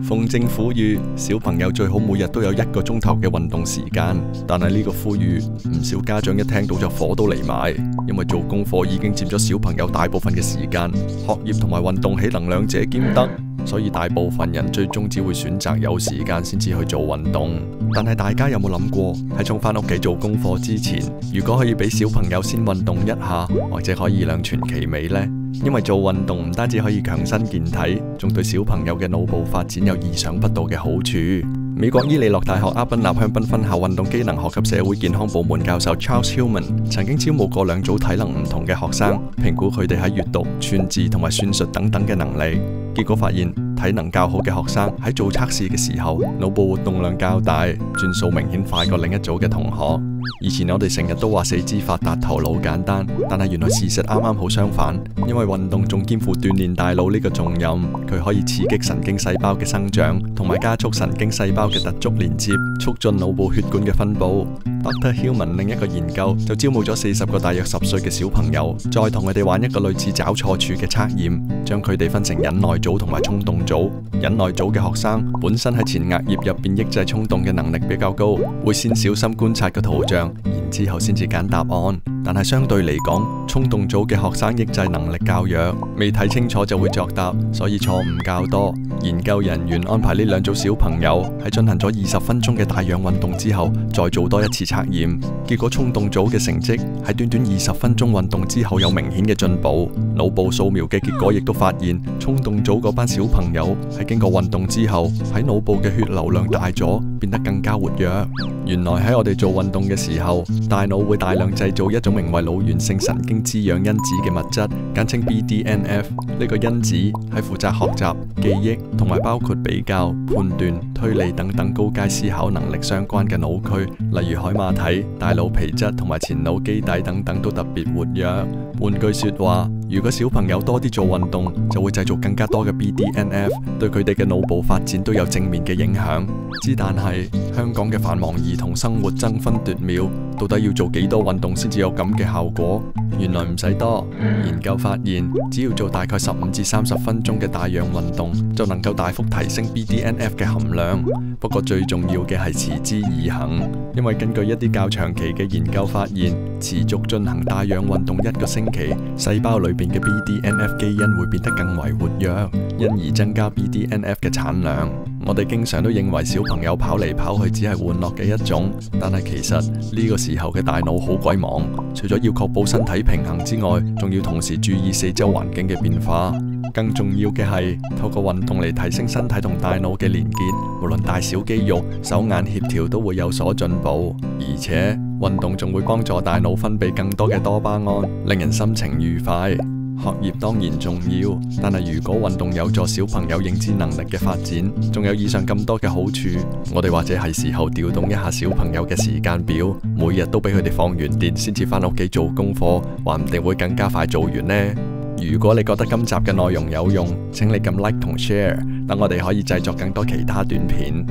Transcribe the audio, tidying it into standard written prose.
奉政府籲，小朋友最好每日都有1個鐘頭嘅運動時間。但係呢個呼籲，唔少家長一聽到就火都嚟埋，因為做功課已經佔咗小朋友大部分嘅時間，學業同埋運動豈能兩者兼得？所以大部分人最終只會選擇有時間先至去做運動。但係大家有冇諗過，喺衝返屋企做功課之前，如果可以俾小朋友先運動一下，或者可以兩全其美呢？因為做運動唔單止可以強身健體，仲對小朋友嘅腦部發展有意想不到嘅好處。美國伊利諾大學阿賓納香檳分校運動機能學及社會健康部門教授 Charles Hillman 曾經招募過2組體能唔同嘅學生，評估佢哋喺閱讀、串字同埋算術等等嘅能力。結果發現，體能較好嘅學生喺做測試嘅時候，腦部活動量較大，轉數明顯快過另一組嘅同學。以前我哋成日都話四肢發達頭腦簡單，但係原來事實啱啱好相反，因為運動仲肩負鍛煉大腦呢個重任，佢可以刺激神經細胞嘅生長，同埋加速神經細胞嘅突觸連接，促進腦部血管嘅分布。Dr. Hillman 另一個研究就招募咗40個大約10歲嘅小朋友，再同佢哋玩一個類似找錯處嘅測驗，將佢哋分成忍耐組同埋衝動組。忍耐組嘅學生本身喺前額葉入邊抑制衝動嘅能力比較高，會先小心觀察個圖像，然之後先至揀答案。但係相對嚟講，衝動組嘅學生抑制能力較弱，未睇清楚就會作答，所以錯誤較多。研究人員安排呢2組小朋友喺進行咗20分鐘嘅帶氧運動之後，再做多一次測驗。結果衝動組嘅成績喺短短20分鐘運動之後有明顯嘅進步。腦部掃描嘅結果亦都發現，衝動組嗰班小朋友喺經過運動之後，喺腦部嘅血流量大咗，變得更加活躍。原來喺我哋做運動嘅時候，大腦會大量製造一種名為腦源性神經滋養因子嘅物質，簡稱 BDNF。呢個因子係負責學習、記憶同埋包括比較、判斷、推理等等高階思考能力相關嘅腦區，例如海馬體、大腦皮質同埋前腦基底等等都特別活躍。換句說話，如果小朋友多啲做運動，就會製造更加多嘅 BDNF， 對佢哋嘅腦部發展都有正面嘅影響。但係香港嘅繁忙兒童生活爭分奪秒，到底要做幾多運動先至有咁嘅效果？原來唔使多。研究發現，只要做大概15至30分鐘嘅帶氧運動，就能夠大幅提升 BDNF 嘅含量。不過最重要嘅係持之以恆，因為根據一啲較長期嘅研究發現，持續進行帶氧運動1個星期，細胞裏邊嘅 BDNF 基因會變得更為活躍，因而增加 BDNF 嘅產量。我哋經常都認為小朋友跑嚟跑去只係玩樂嘅一種，但係其實呢個時候嘅大腦好鬼忙，除咗要確保身體平衡之外，仲要同時注意四周環境嘅變化。更重要嘅係透過運動嚟提升身體同大腦嘅連結，無論大小肌肉、手眼協調都會有所進步，而且運動仲會幫助大腦分泌更多嘅多巴胺，令人心情愉快。學業當然重要，但係如果運動有助小朋友認知能力嘅發展，仲有以上咁多嘅好處，我哋或者係時候調動一下小朋友嘅時間表，每日都俾佢哋放完電先至返屋企做功課，話唔定會更加快做完呢。如果你覺得今集嘅內容有用，請你撳 like 同 share，等我哋可以製作更多其他短片。